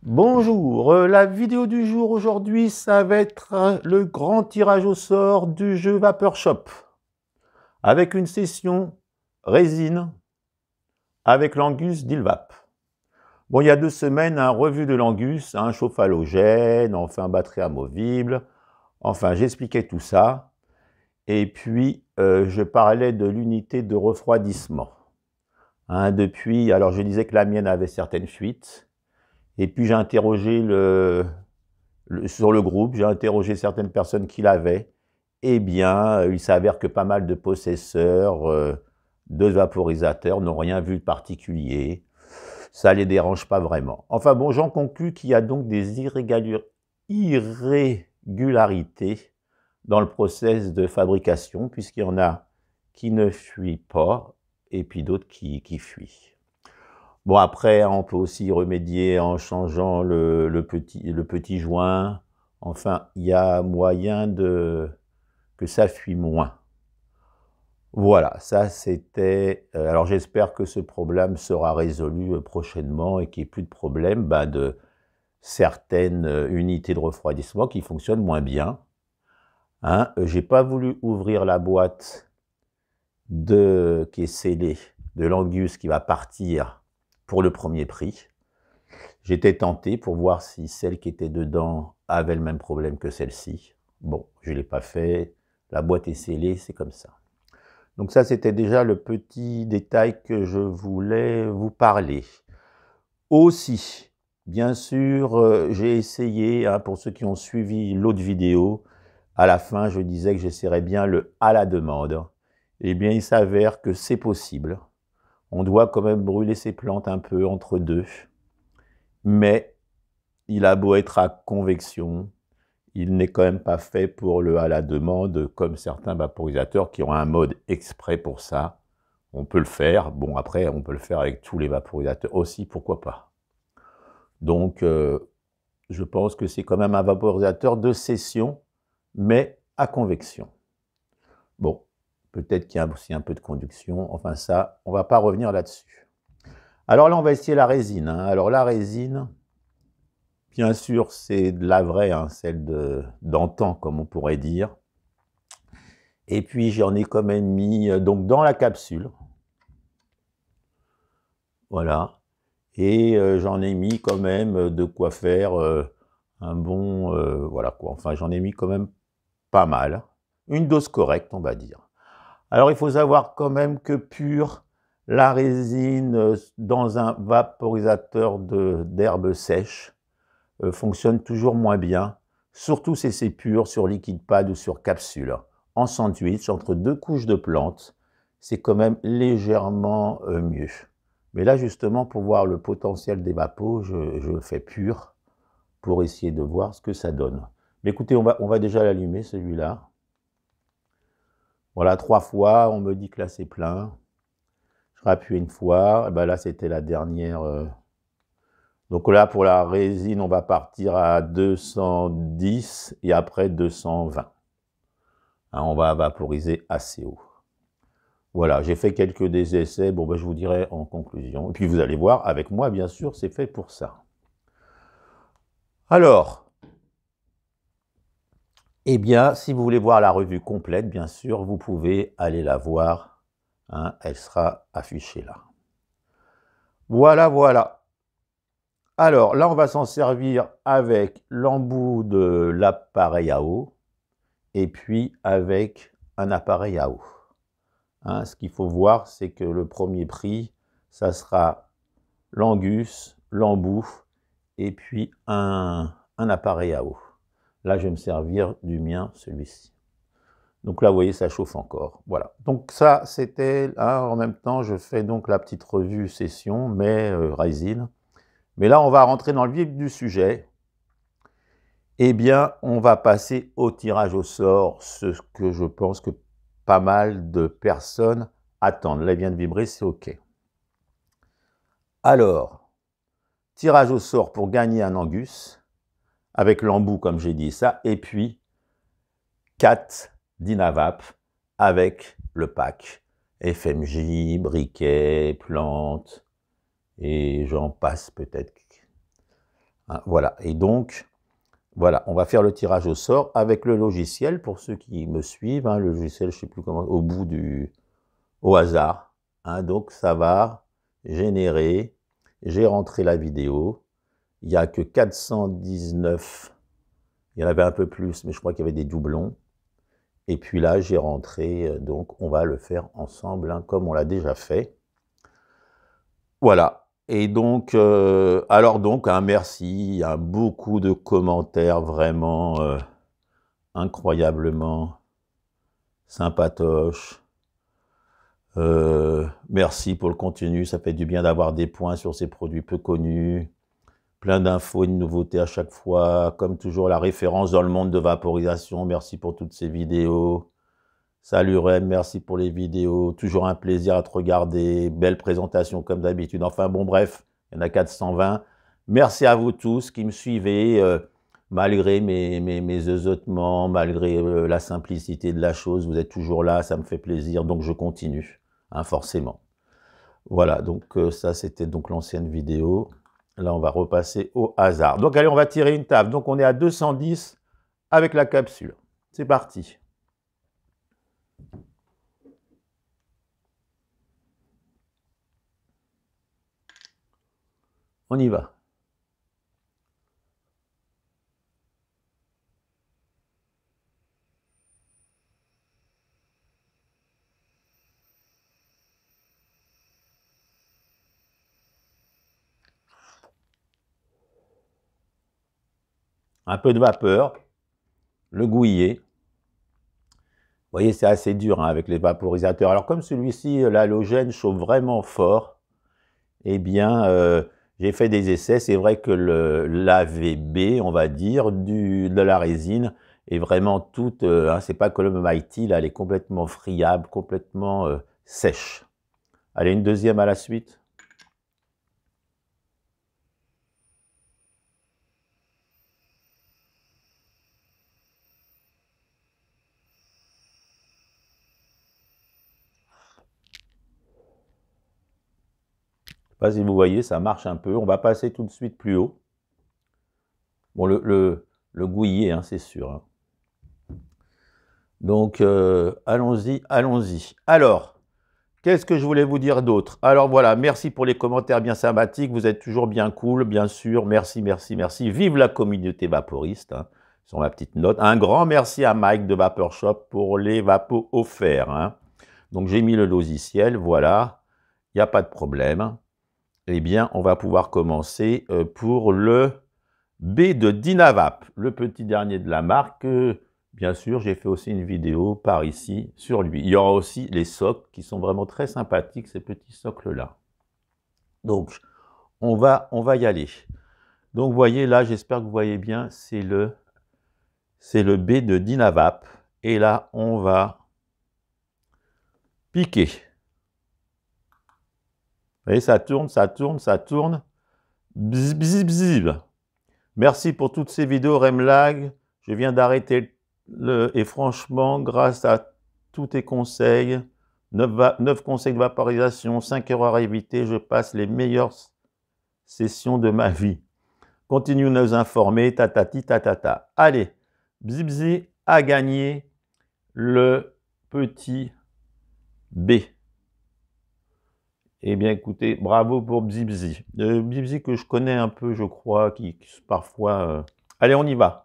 Bonjour, la vidéo du jour aujourd'hui, ça va être le grand tirage au sort du jeu Vapeur Shop avec une session résine avec l'Angus d'Ilvap. Bon, il y a 2 semaines, un revue de l'Angus, un chauffe halogène, enfin batterie amovible, enfin j'expliquais tout ça. Et puis, je parlais de l'unité de refroidissement. Depuis, alors je disais que la mienne avait certaines fuites. Et puis j'ai interrogé sur le groupe, j'ai interrogé certaines personnes qui l'avaient. Eh bien, il s'avère que pas mal de possesseurs de vaporisateurs n'ont rien vu de particulier. Ça ne les dérange pas vraiment. Enfin bon, j'en conclus qu'il y a donc des irrégularités dans le process de fabrication, puisqu'il y en a qui ne fuient pas et puis d'autres qui fuient. Bon, après, on peut aussi remédier en changeant le petit joint. Enfin, il y a moyen que ça fuit moins. Voilà, ça c'était... alors j'espère que ce problème sera résolu prochainement et qu'il n'y ait plus de problème de certaines unités de refroidissement qui fonctionnent moins bien. J'ai pas voulu ouvrir la boîte qui est scellée de l'Angus qui va partir pour le premier prix. J'étais tenté pour voir si celle qui était dedans avait le même problème que celle-ci. Bon, je ne l'ai pas fait. La boîte est scellée, c'est comme ça. Donc ça, c'était déjà le petit détail que je voulais vous parler. Aussi, bien sûr, j'ai essayé, pour ceux qui ont suivi l'autre vidéo, à la fin, je disais que j'essaierais bien le à la demande. Eh bien, il s'avère que c'est possible. On doit quand même brûler ses plantes un peu entre deux. Mais il a beau être à convection, il n'est quand même pas fait pour le à la demande comme certains vaporisateurs qui ont un mode exprès pour ça. On peut le faire. Bon, après, on peut le faire avec tous les vaporisateurs aussi, pourquoi pas. Donc, je pense que c'est quand même un vaporisateur de session, mais à convection. Bon, peut-être qu'il y a aussi un peu de conduction. Enfin, ça, on ne va pas revenir là-dessus. Alors là, on va essayer la résine. Alors la résine... Bien sûr, c'est de la vraie, celle d'antan, comme on pourrait dire. Et puis, j'en ai quand même mis donc dans la capsule. Voilà. Et j'en ai mis quand même de quoi faire un bon... voilà quoi. Enfin, j'en ai mis quand même pas mal. Une dose correcte, on va dire. Alors, il faut savoir quand même que pur, la résine dans un vaporisateur d'herbes sèches, fonctionne toujours moins bien, surtout si c'est pur sur liquide pad ou sur capsule. En sandwich, entre 2 couches de plantes, c'est quand même légèrement mieux. Mais là, justement, pour voir le potentiel des vapos, je fais pur pour essayer de voir ce que ça donne. Mais écoutez, on va déjà l'allumer, celui-là. Voilà, 3 fois, on me dit que là, c'est plein. Je rappuie une fois, et là, c'était la dernière... Donc là, pour la résine, on va partir à 210 et après 220. On va vaporiser assez haut. Voilà, j'ai fait quelques des essais. Bon, je vous dirai en conclusion. Et puis vous allez voir, avec moi, bien sûr, c'est fait pour ça. Alors, eh bien, si vous voulez voir la revue complète, bien sûr, vous pouvez aller la voir. Elle sera affichée là. Voilà, voilà. Alors là, on va s'en servir avec l'embout de l'appareil à eau et puis avec un appareil à eau. Ce qu'il faut voir, c'est que le premier prix, ça sera l'Angus, l'embout et puis un appareil à eau. Là, je vais me servir du mien, celui-ci. Donc là, vous voyez, ça chauffe encore. Voilà. Donc ça, c'était... en même temps, je fais donc la petite revue session, mais résine. Mais là, on va rentrer dans le vif du sujet. Eh bien, on va passer au tirage au sort, ce que je pense que pas mal de personnes attendent. Là, il vient de vibrer, c'est OK. Alors, tirage au sort pour gagner un Angus, avec l'embout, comme j'ai dit ça, et puis 4 Dynavap avec le pack FMJ, briquet, plantes, et j'en passe peut-être. Hein, voilà, et donc, voilà, on va faire le tirage au sort avec le logiciel, pour ceux qui me suivent, hein, le logiciel, je ne sais plus comment, au hasard. Hein, donc, ça va générer, j'ai rentré la vidéo, il n'y a que 419, il y en avait un peu plus, mais je crois qu'il y avait des doublons. Et puis là, j'ai rentré, donc on va le faire ensemble, hein, comme on l'a déjà fait. Voilà. Et donc, alors donc, un merci, il y a beaucoup de commentaires vraiment incroyablement sympatoches. Merci pour le contenu, ça fait du bien d'avoir des points sur ces produits peu connus. Plein d'infos et de nouveautés à chaque fois. Comme toujours, la référence dans le monde de vaporisation. Merci pour toutes ces vidéos. Salut Rem, merci pour les vidéos. Toujours un plaisir à te regarder. Belle présentation comme d'habitude. Enfin bon, bref, il y en a 420. Merci à vous tous qui me suivez, malgré mes zeuzotements, malgré la simplicité de la chose. Vous êtes toujours là, ça me fait plaisir, donc je continue, hein, forcément. Voilà, donc ça c'était donc l'ancienne vidéo. Là, on va repasser au hasard. Donc, allez, on va tirer une table. Donc, on est à 210 avec la capsule. C'est parti. On y va. Un peu de vapeur, le gouiller. Vous voyez, c'est assez dur, hein, avec les vaporisateurs. Alors, comme celui-ci, l'halogène chauffe vraiment fort, eh bien, j'ai fait des essais. C'est vrai que l'AVB, on va dire, de la résine est vraiment toute, hein, c'est pas comme le Mighty, là, elle est complètement friable, complètement sèche. Allez, une deuxième à la suite. Je ne sais pas si vous voyez, ça marche un peu. On va passer tout de suite plus haut. Bon, le gouiller, hein, c'est sûr. Hein. Donc, allons-y, allons-y. Alors, qu'est-ce que je voulais vous dire d'autre? Alors voilà, merci pour les commentaires bien sympathiques. Vous êtes toujours bien cool, bien sûr. Merci, merci, merci. Vive la communauté vaporiste. Hein, sur ma petite note. Un grand merci à Mike de Vapor Shop pour les vapos offerts. Hein. Donc, j'ai mis le logiciel, voilà. Il n'y a pas de problème. Eh bien, on va pouvoir commencer pour le B de Dynavap, le petit dernier de la marque. Bien sûr, j'ai fait aussi une vidéo par ici sur lui. Il y aura aussi les socles qui sont vraiment très sympathiques, ces petits socles-là. Donc, on va y aller. Donc, vous voyez là, j'espère que vous voyez bien, c'est le B de Dynavap. Et là, on va piquer. Vous voyez, ça tourne, ça tourne, ça tourne. Bzz, bzz, bzz. Merci pour toutes ces vidéos, Remlag. Je viens d'arrêter et franchement, grâce à tous tes conseils, 9 conseils de vaporisation, 5 erreurs à éviter, je passe les meilleures sessions de ma vie. Continue de nous informer, tatati, tatata. Allez, Bzibzi a gagné le petit B. Eh bien, écoutez, bravo pour Bzibzi. Bzibzi que je connais un peu, je crois, qui parfois... Allez, on y va.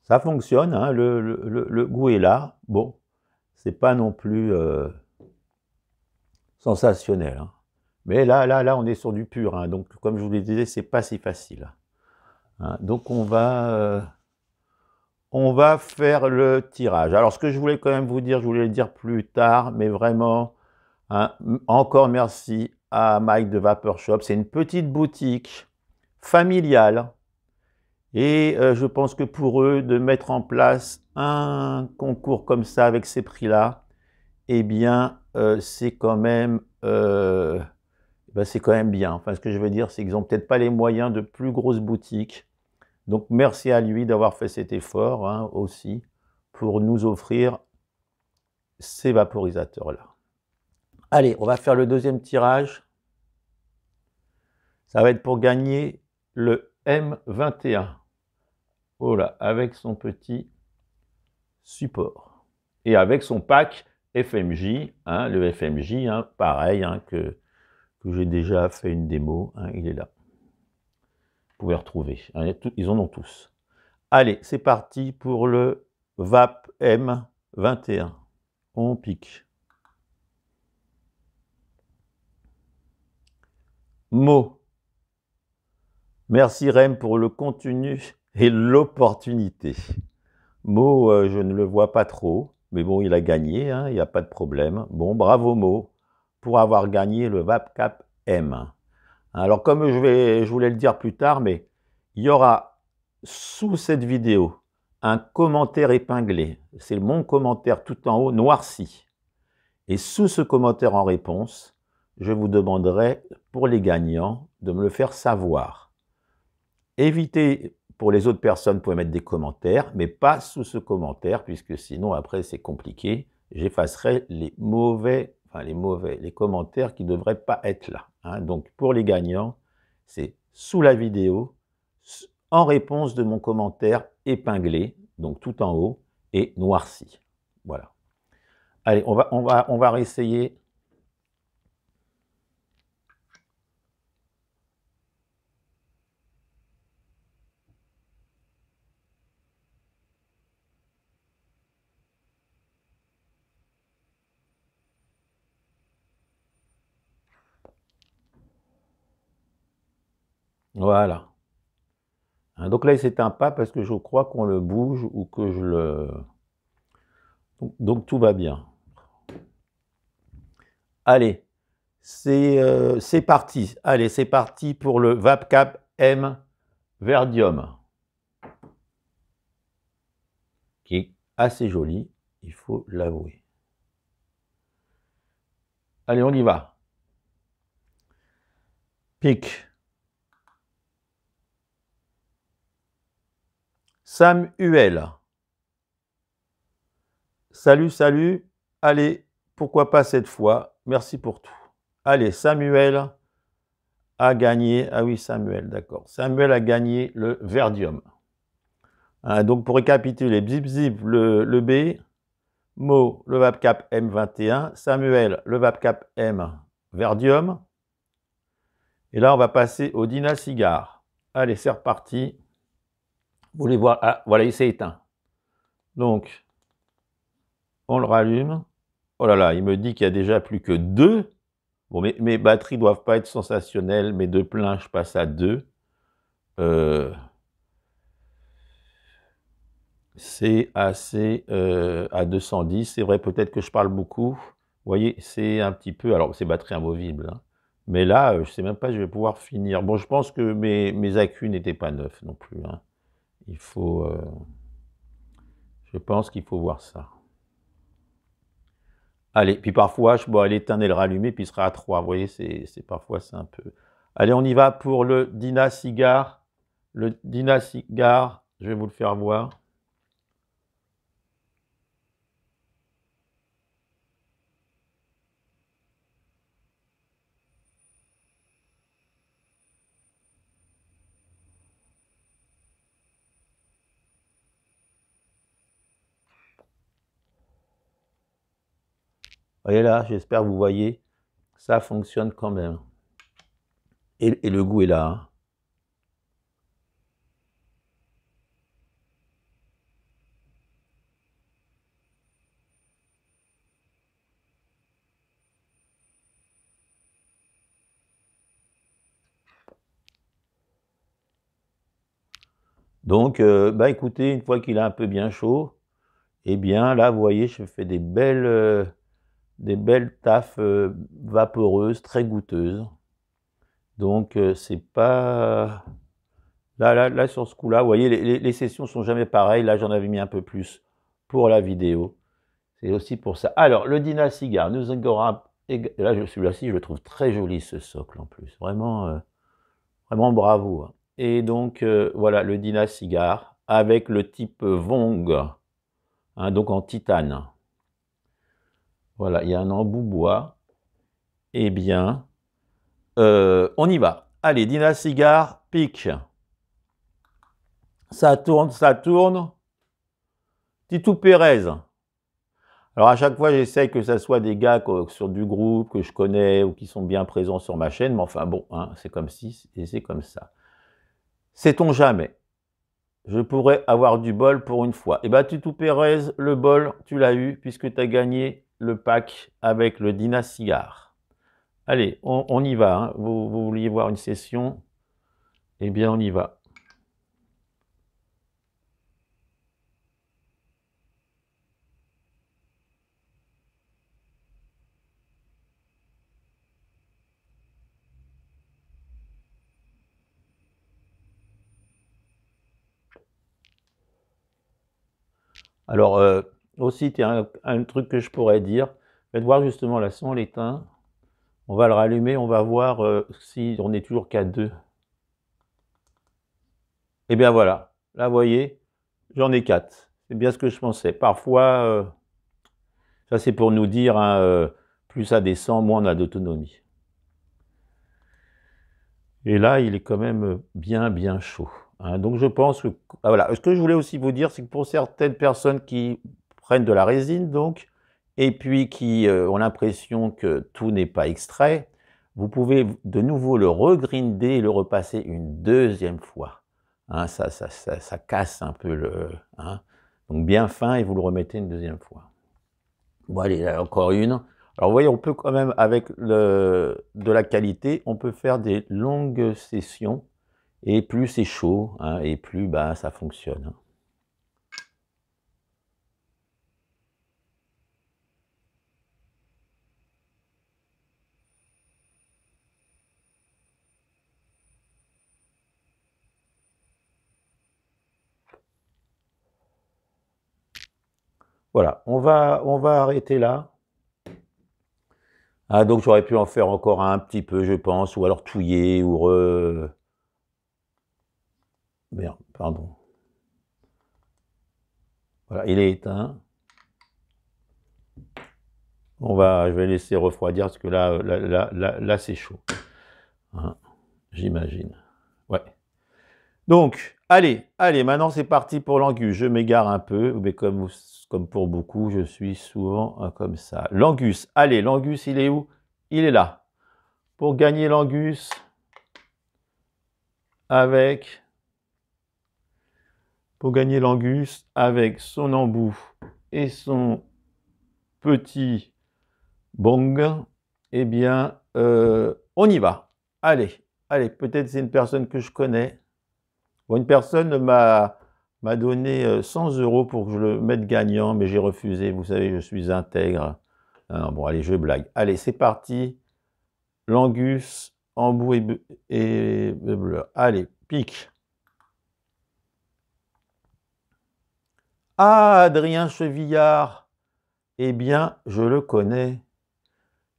Ça fonctionne, hein, le goût est là. Bon, c'est pas non plus sensationnel. Hein. Mais là, on est sur du pur. Hein, donc, comme je vous le disais, c'est pas si facile. Hein, donc, on va faire le tirage. Alors, ce que je voulais quand même vous dire, je voulais le dire plus tard, mais vraiment, hein, encore merci à Mike de Vapor Shop. C'est une petite boutique familiale. Et je pense que pour eux, de mettre en place un concours comme ça, avec ces prix-là, eh bien, c'est quand même bien. Enfin, ce que je veux dire, c'est qu'ils n'ont peut-être pas les moyens de plus grosses boutiques. Donc, merci à lui d'avoir fait cet effort hein, aussi pour nous offrir ces vaporisateurs-là. Allez, on va faire le deuxième tirage. Ça va être pour gagner le M21. Oh là, avec son petit support. Et avec son pack FMJ, hein, le FMJ, hein, pareil, hein, que j'ai déjà fait une démo, hein, il est là. Vous pouvez retrouver, hein, ils en ont tous. Allez, c'est parti pour le VAP M21. On pique. Mot. Merci Rem pour le contenu et l'opportunité. Mo, je ne le vois pas trop, mais bon, il a gagné, hein, il n'y a pas de problème. Bon, bravo Mo, pour avoir gagné le VapCap M. Alors, comme je voulais le dire plus tard, mais il y aura sous cette vidéo un commentaire épinglé. C'est mon commentaire tout en haut, noirci. Et sous ce commentaire en réponse, je vous demanderai, pour les gagnants, de me le faire savoir. Évitez, pour les autres personnes, vous pouvez mettre des commentaires, mais pas sous ce commentaire, puisque sinon, après, c'est compliqué. J'effacerai les les commentaires qui ne devraient pas être là. Hein. Donc, pour les gagnants, c'est sous la vidéo, en réponse de mon commentaire épinglé, donc tout en haut, et noirci. Voilà. Allez, on va réessayer. Voilà. Donc là, il s'éteint pas parce que je crois qu'on le bouge ou que je le... Donc tout va bien. Allez, c'est parti. Allez, c'est parti pour le VapCap M Verdium, qui est assez joli, il faut l'avouer. Allez, on y va. Pic. Samuel. Salut, salut. Allez, pourquoi pas cette fois. Merci pour tout. Allez, Samuel a gagné. Ah oui, Samuel, d'accord. Samuel a gagné le Verdium. Hein, donc, pour récapituler, Bzip Zip, le B, Mo, le VapCap M21, Samuel, le VapCap M Verdium. Et là, on va passer au Dina Cigare. Allez, c'est reparti. Vous voulez voir? Ah, voilà, il s'est éteint. Donc, on le rallume. Oh là là, il me dit qu'il y a déjà plus que 2. Bon, mes batteries ne doivent pas être sensationnelles, mais de plein, je passe à 2. C'est assez à 210. C'est vrai, peut-être que je parle beaucoup. Vous voyez, c'est un petit peu... Alors, c'est batterie amovible. Hein. Mais là, je ne sais même pas si je vais pouvoir finir. Bon, je pense que mes accus n'étaient pas neufs non plus. Hein. Il faut... je pense qu'il faut voir ça. Allez, puis parfois, bon, elle éteint et le rallumer, puis il sera à 3. Vous voyez, parfois, c'est un peu... Allez, on y va pour le Dina Cigare. Le Dina Cigare, je vais vous le faire voir. Voyez là, j'espère que vous voyez, ça fonctionne quand même. Et le goût est là. Hein. Donc, écoutez, une fois qu'il est un peu bien chaud, eh bien là, vous voyez, je fais des belles taffes vaporeuses, très goûteuses. Donc, c'est pas... Là, sur ce coup-là, vous voyez, les sessions sont jamais pareilles. Là, j'en avais mis un peu plus pour la vidéo. C'est aussi pour ça. Alors, le Dina Cigare, nous aura... Là, celui-là, je le trouve très joli, ce socle, en plus. Vraiment, vraiment bravo, hein. Et donc, voilà, le Dina Cigare, avec le type Vong, hein, donc en titane. Voilà, il y a un embout bois. Eh bien, on y va. Allez, Dina Cigare, pique. Ça tourne, ça tourne. Titou Pérez. Alors, à chaque fois, j'essaie que ça soit des gars sur du groupe que je connais ou qui sont bien présents sur ma chaîne. Mais enfin, bon, hein, c'est comme si, et c'est comme ça. Sait-on jamais? Je pourrais avoir du bol pour une fois. Eh bien, Titou Pérez, le bol, tu l'as eu, puisque tu as gagné le pack avec le Dina Cigare. Allez, on y va, hein. Vous vouliez voir une session? Eh bien, on y va. Alors, aussi, un truc que je pourrais dire, faites voir justement là, si on l'éteint, on va le rallumer, on va voir si on est toujours qu'à 2. Eh bien voilà, là, vous voyez, j'en ai 4. C'est bien ce que je pensais. Parfois, ça c'est pour nous dire, hein, plus ça descend, moins on a d'autonomie. Et là, il est quand même bien chaud, hein. Donc je pense que... Ah, voilà. Ce que je voulais aussi vous dire, c'est que pour certaines personnes qui prennent de la résine, donc, et puis qui ont l'impression que tout n'est pas extrait, vous pouvez de nouveau le regrinder et le repasser une deuxième fois. Hein, ça casse un peu le... Hein. Donc bien fin et vous le remettez une deuxième fois. Bon, allez, là, encore une. Alors, vous voyez, on peut quand même, avec de la qualité, on peut faire des longues sessions, et plus c'est chaud, hein, et plus ça fonctionne, hein. Voilà, on va arrêter là. Ah, donc j'aurais pu en faire encore un petit peu, je pense, ou alors touiller, ou Merde, pardon. Voilà, il est éteint. Je vais laisser refroidir, parce que là c'est chaud, hein, j'imagine. Ouais. Donc, allez, maintenant c'est parti pour l'angus. Je m'égare un peu, mais comme pour beaucoup, je suis souvent comme ça. L'angus, allez, l'angus, il est où? Il est là. Pour gagner l'angus, avec son embout et son petit bong, eh bien, on y va. Allez, peut-être c'est une personne que je connais. Bon, une personne m'a donné 100 € pour que je le mette gagnant, mais j'ai refusé. Vous savez, je suis intègre. Non, bon, allez, je blague. Allez, c'est parti. L'angus, embout et bleu. Allez, pique. Ah, Adrien Chevillard. Eh bien, je le connais.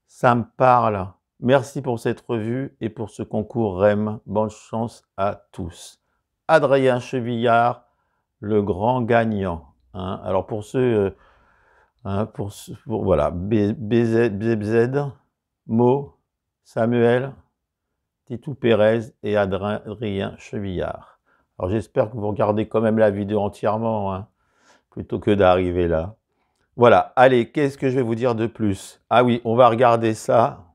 Ça me parle. Merci pour cette revue et pour ce concours REM. Bonne chance à tous. Adrien Chevillard, le grand gagnant, hein. Alors pour ceux, hein, voilà, BZ, Mo, Samuel, Titou Pérez et Adrien Chevillard. Alors j'espère que vous regardez quand même la vidéo entièrement, hein, plutôt que d'arriver là. Voilà, allez, qu'est-ce que je vais vous dire de plus? Ah oui, on va regarder ça.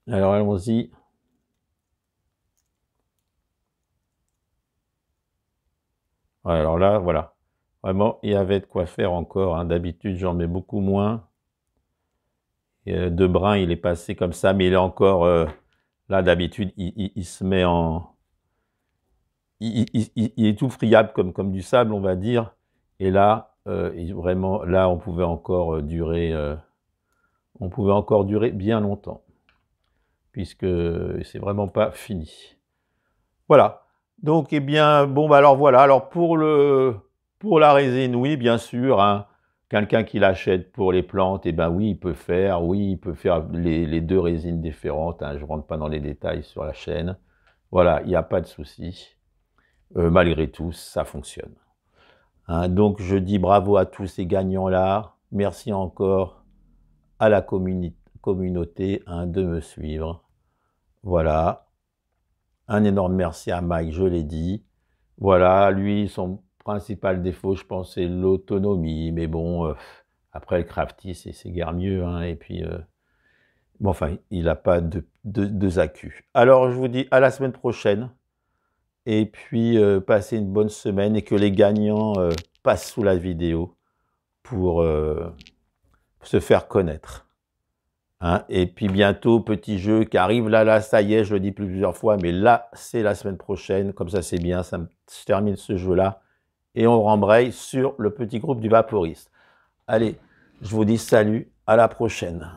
Alors allons-y. Alors là, voilà. Vraiment, il y avait de quoi faire encore, hein. D'habitude, j'en mets beaucoup moins. Et, de brun, il est passé comme ça, mais il est encore... là, d'habitude, il se met en... Il est tout friable comme du sable, on va dire. Et là, vraiment, là, on pouvait encore durer bien longtemps. puisque c'est vraiment pas fini. Voilà. Donc, eh bien, bon, bah alors voilà. Alors, pour la résine, oui, bien sûr, hein, quelqu'un qui l'achète pour les plantes, eh ben oui, il peut faire les deux résines différentes, hein, je ne rentre pas dans les détails sur la chaîne. Voilà, il n'y a pas de souci. Malgré tout, ça fonctionne. Hein, donc, je dis bravo à tous ces gagnants-là. Merci encore à la communauté, hein, de me suivre. Voilà. Un énorme merci à Mike, je l'ai dit. Voilà, lui, son principal défaut, je pense, c'est l'autonomie. Mais bon, après, le crafty, c'est guère mieux. Hein, et puis, bon, enfin, il n'a pas de accus. Alors, je vous dis à la semaine prochaine. Et puis, passez une bonne semaine et que les gagnants passent sous la vidéo pour se faire connaître. Hein, et puis bientôt, petit jeu qui arrive là, ça y est, je le dis plusieurs fois, mais là, c'est la semaine prochaine, comme ça c'est bien, je termine ce jeu-là, et on rembraye sur le petit groupe du Vaporiste. Allez, je vous dis salut, à la prochaine.